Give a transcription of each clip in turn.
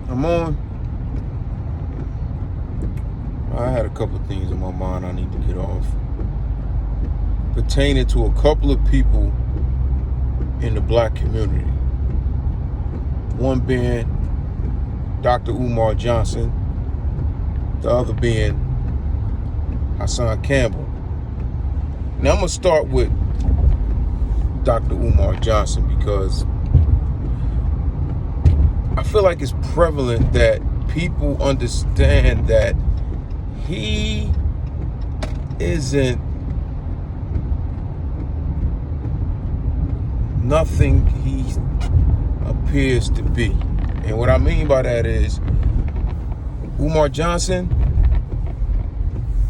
I'm on. I had a couple of things in my mind I need to get off pertaining to a couple of people in the black community. One being Dr.Umar Johnson, the other being Hassan Campbell. Now I'm going to start with Dr.Umar Johnson because I feel like it's prevalent that people understand that he isn't nothing he appears to be. And what I mean by that is Umar Johnson,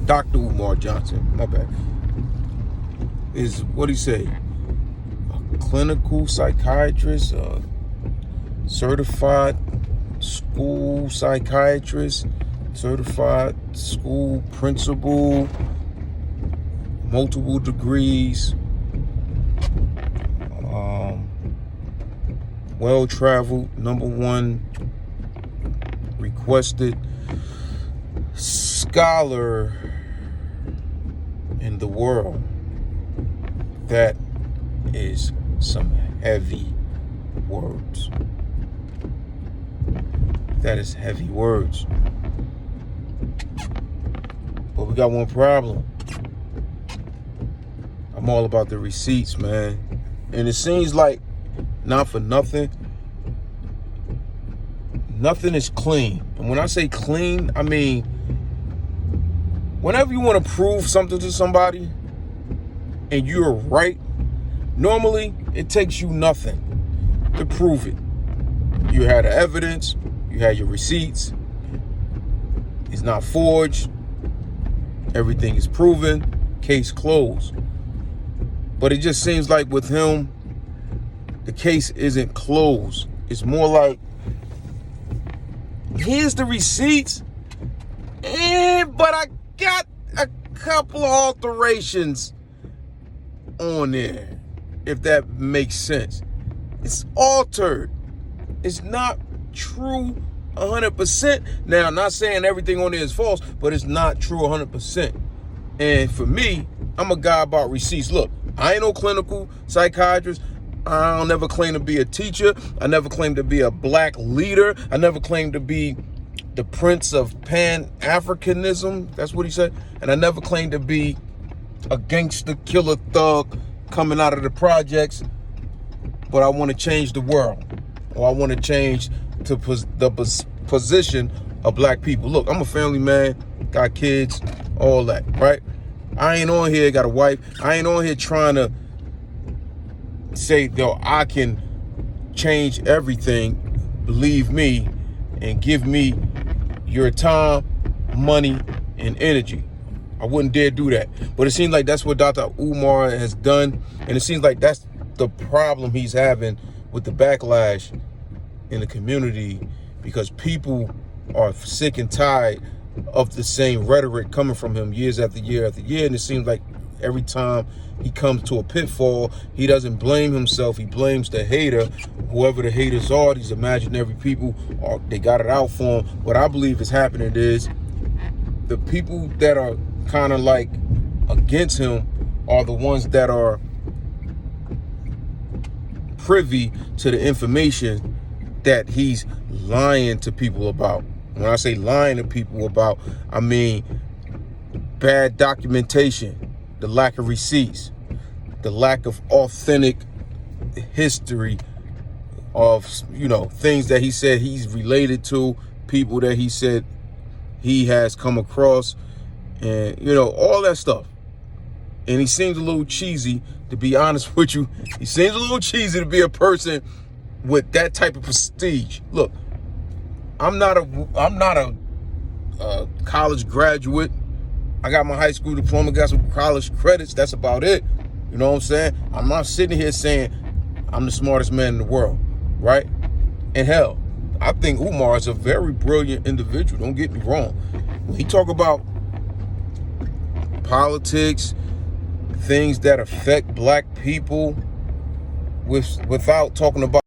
Dr. Umar Johnson, my bad, is what he say, a clinical psychiatrist, a certified school psychiatrist, certified school principal, multiple degrees, well-traveled, #1 requested scholar in the world. That is some heavy words. That is heavy words. But we got one problem. I'm all about the receipts, man. And it seems like, not for nothing, nothing is clean. And when I say clean, I mean, whenever you want to prove something to somebody and you're right, normally it takes you nothing to prove it. You had the evidence, you had your receipts, it's not forged, everything is proven, case closed. But it just seems like with him, the case isn't closed. It's more like, here's the receipts, but I got a couple of alterations on there, if that makes sense. It's altered. It's not true 100%. Now, I'm not saying everything on there is false, but it's not true 100%. And for me, I'm a guy about receipts. Look, I ain't no clinical psychiatrist. I don't never claim to be a teacher. I never claim to be a black leader. I never claim to be the prince of Pan-Africanism. That's what he said. And I never claim to be a gangster killer thug coming out of the but I want to change the world, or I want to change the position of black people. Look, I'm a family man, got kids, all that, right? I ain't on here, got a wife. I ain't on here trying to say, yo, I can change everything, believe me, and give me your time, money, and energy. I wouldn't dare do that. But it seems like that's what Dr. Umar has done. And it seems like that's the problem he's having with the backlash in the community, because people are sick and tired of the same rhetoric coming from him years after year after year. And it seems like every time he comes to a pitfall, he doesn't blame himself. He blames the hater, whoever the haters are, these imaginary people, they got it out for him. What I believe is happening is the people that are kind of like against him are the ones that are privy to the information that he's lying to people about. When I say lying to people about, I mean bad documentation, the lack of receipts, the lack of authentic history of, things that he said he's related to, people that he said he has come across, and, all that stuff. And he seems a little cheesy, to be honest with you. He seems a little cheesy to be a person with that type of prestige. Look, I'm not a college graduate. I got my high school diploma, got some college credits. That's about it. You know what I'm saying? I'm not sitting here saying I'm the smartest man in the world, right? And hell, I think Umar is a very brilliant individual. Don't get me wrong. When he talk about politics, things that affect black people, without talking about